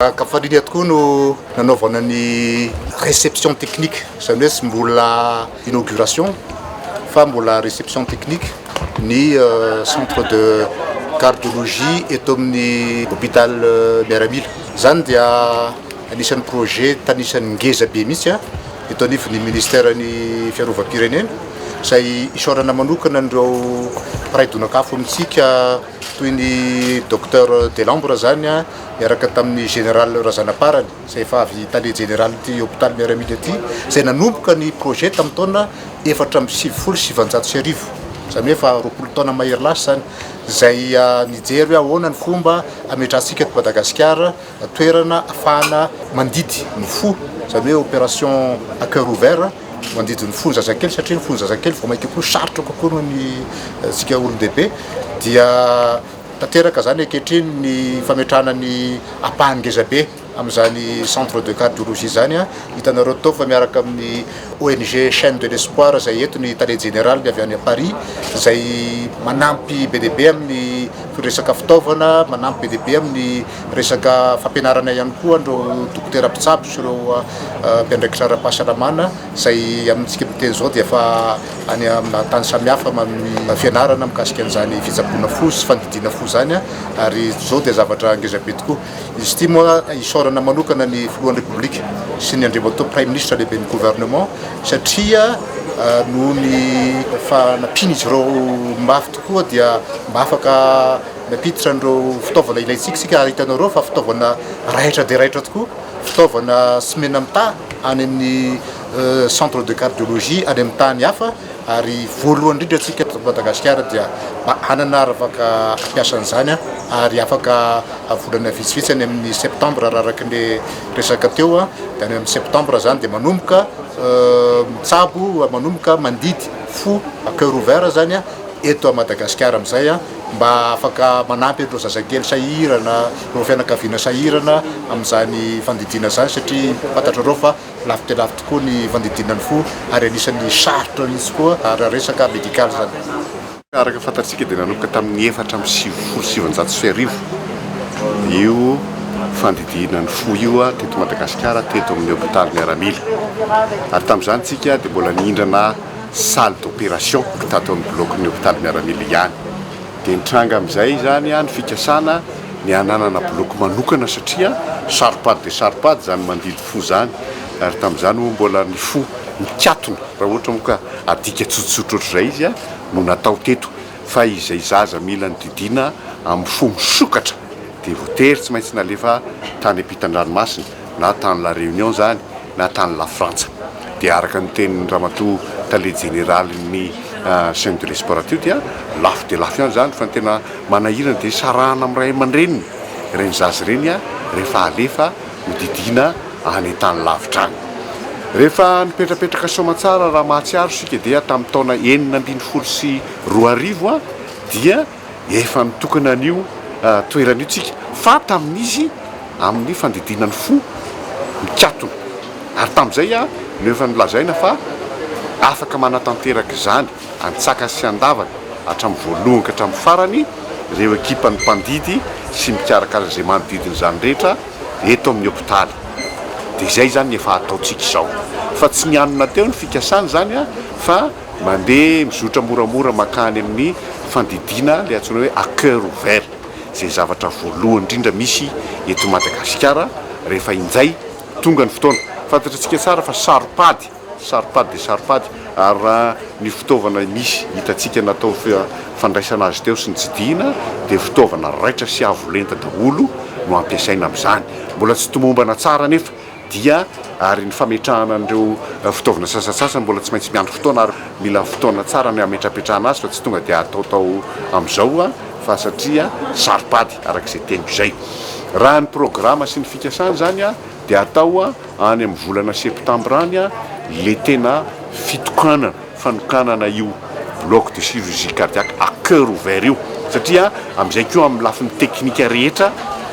Kafariny tokoa no nanaovana ny réception technique, zany hoe tsy mbola inauguration fa mbola réception technique ny centre de cardiologie eto amin'ny hôpital Miaramila. Zany dia anisan'ny projet tanisan'ny ngeza be mihitsy eto anivon'ny ministère ny fiarovam-pirenena izay isaorana manokana andreo mpiray donakafo amintsika toy ny docteur Delambre zany miaraka tamin'ny général Razanaparany izay efa avy tale général ty hôpital Miaramila ty izay nanomboka ny projet tamin'ny taona 477 zany hoe efa 20 taona mahery lasa zany izay nijery hoe ahoana ny fomba ametrahantsika eto Madagasikara toerana ahafahana mandidy ny fo, zany hoe opération à cœur ouvert mandidy ny fo zazakely satria ny fo zazakely vao mainka koa sarotra kokoa ny tsika olon-dehibe dia tanteraka zany ankehitriny ny fametrahana ny ampahan-ngezabe amin'izany centre de cardiologie zany hitanareo tao fa miaraka amin'ny ONG chaîne de l'espoir izay eto ny tale général ny avy any Paris izay manampy be dia be amin'ny resaka fitaovana, manampy be dia be amin'ny resaka fampianarana ihany koa andreo dokotera mpitsabo sy ireo mpiandraikitra ara-pahasalamana izay amintsika miteny zao dia efa any amina tany samihafa amin'ny fianarana mikasika an'izany fitsaboana fo sy fandidiana fo zany ary zao dia zavatra ngezabe tokoa. Izy ity moa isaorana manokana ny filohan'ny république sy ny andriamatoa prime ministre lehibe ny gouvernement satria noho ny fanampiny izy ireo mafy tokoa dia mba afaka napititra an'ireo fitaovana ilaitsika sika ary hitanareo fa fitaovana raitra dia raitra tokoa, fitaovana tsy mena amita any amin'ny centre de cardiologie any amin'ny tany hafa ary voalohany indrindra atsika Madagasikara dia hanana afaka ampiasa an'izany ary afaka volana vitsivitsy any amin'ny septembre raha araka ny resaka teo dia any amin'ny septembre zany dia manomboka mitsabo manomboka mandidy fo à cœur ouvert zany eto a Madagasikara amin'izay mba afaka manampy ireo zazakely sahirana, ireo fianakaviana sahirana amin'izany fandidiana zany satria fantatrareo fa lafo dia lafo tokoa ny fandidiana ny fo ary anisan'ny sarotra mihitsy koa ary resaka médical zany. Araka fantatsika dia nanomboka tamin'ny 477 io fandidiana ny fo io teto Madagasikara teto amin'ny hôpital Miaramila ary tamin'izany tsika dia mbola nihindrana salle d'opération tato amin'ny bloc-ny hôpital Miaramila ihany dia nitranga amin'izay zany ny fikasana ny ananana bloc manokana satria saripady dia saripady zany mandidy fo zany ary tamin'izany mbola ny fo mikatona raha ohatra moa ka adika tsotsotra ohatr'izay izy no natao teto fa izay zaza mila ny didiana amin'ny fo misokatra dia voatery tsy maintsy nalefa tany ampitan-dranomasina na tany La Réunion zany na tany La Frantsa dia araka ny tenin'ny ramatoa tale général ny chaîne de l'espoir teo dia lafo dia lafo ihany zany fa ny tena manahirana dia sarahana amin'ny ray aman-dreniny ireny zaza ireny rehefa alefa mididiana any tany lavitra any. Rehefa nipetrapetraka soamantsara raha mahatsiaro sika dia tamin'ny taona 1912 dia efa nitokana an'io toerana io tsika fa tamin'izy amin'ny fandidiana ny fo mikatona ary tamin'izay no efa nilazaina fa afaka manatanteraka izany antsaka sy andavana hatramin'ny voalohany ka hatramin'ny farany ireo ekipa ny mpandidy sy mikarakara izay manodidina izany rehetra eto amin'ny hôpitaly dia izay zany efa ataontsika izao fa tsy nianona teo ny fikasana zany fa mandeha mizotra moramora makany amin'ny fandidiana le antsoina hoe à cœur ouvert izay zavatra voalohany indrindra misy eto Madagasikara rehefa injay tonga ny fotoana fantatritsika tsara fa saripady dia saripady ary ny fitaovana misy hitantsika natao fandraisana azy teo sy ny tsidihana dia fitaovana raitra sy avolenta daholo no ampiasaina amin'izany mbola tsy tomombana tsara nefa dia ary ny fametrahana an'ireo fitaovana sasasasany mbola tsy maintsy miandro fotoana ary mila fotoana tsara ny ametrapetrahana azy fa tsy tonga dia ataotao amin'izao fa satria saripady arak'izay teniko izay raha ny programa sy ny fikasana zany dia atao any amin'ny volana septembre any le tena fitokanana fanokanana io bloc de chirurgie cardiaque à cœur ouvert io satria amin'izay koa amin'ny lafiny teknika rehetra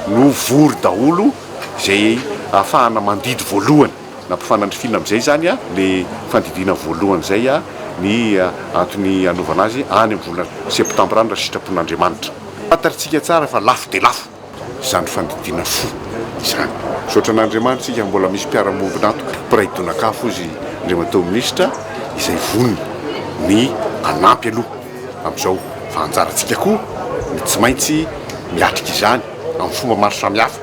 no vory daholo izay ahafahana mandidy voalohany nampifanandrifina amin'izay zany le fandidiana voalohany zay ny antony anaovana azy any amin'ny volana septembre any raha sitrapon'Andriamanitra. Fantatritsika tsara fa lafo dia lafo izany fandidina fo izany. Misaotra an'Andriamanitra mbola misy mpiara-movinato mpiray donakafo izy Andriamanitao minisitra izay voniny ny anampy aloha amin'izao fa anjarantsika koa ny tsy maintsy miatrika izany amin'ny fomba maro samihafa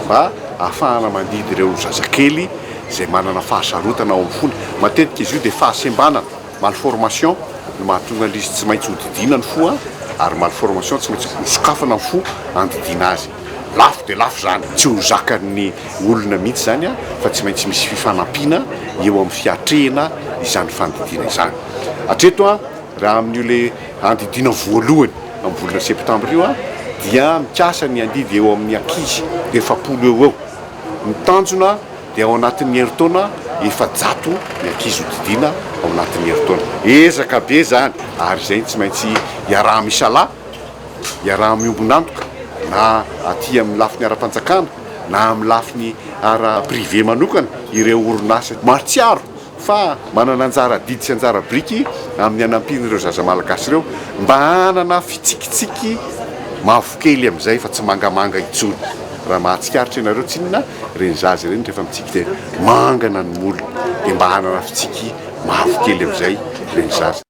mba ahafahana mandidy ireo zazakely izay manana fahasarotana ao amin'ny fony. Matetika izy io dia fahasembanana, malformation no mahatonga an'izy tsy maintsy hodidina ny fo ary malformation tsy maintsy hosokafana ny fo andidina azy. Lafo dia lafo zany, tsy ho zakan'ny olona mihitsy zany fa tsy maintsy misy fifanampiana eo amin'ny fiatrehana izany fandidina izany. Hatreto raha amin'io le andidina voalohany amin'ny volana septambra io dia mikasa ny andidy eo amin'ny ankizy 700 eo. Ny tanjona dia ao anatin'ny herintaona 700 ny ankizy hodidina ao anatin'ny herintaona. Ezaka be zany ary izay tsy maintsy iaraha misalahy, iaraha miombonantoka na aty amin'ny lafiny ara-panjakana na amin'ny lafiny ara-privé manokana ireo orinasa mahatsiaro fa manana anjara didy sy anjara briky amin'ny anampiny ireo zaza malagasy ireo mba hanana fitsikitsiky mavokely amin'izay fa tsy mangamanga intsony. Raha mahatsikaritra ianareo tsinona reny zaza ireny rehefa mitsiky dia mangana ny molony dia mba hanana fitsiky mavokely amin'izay reny zaza.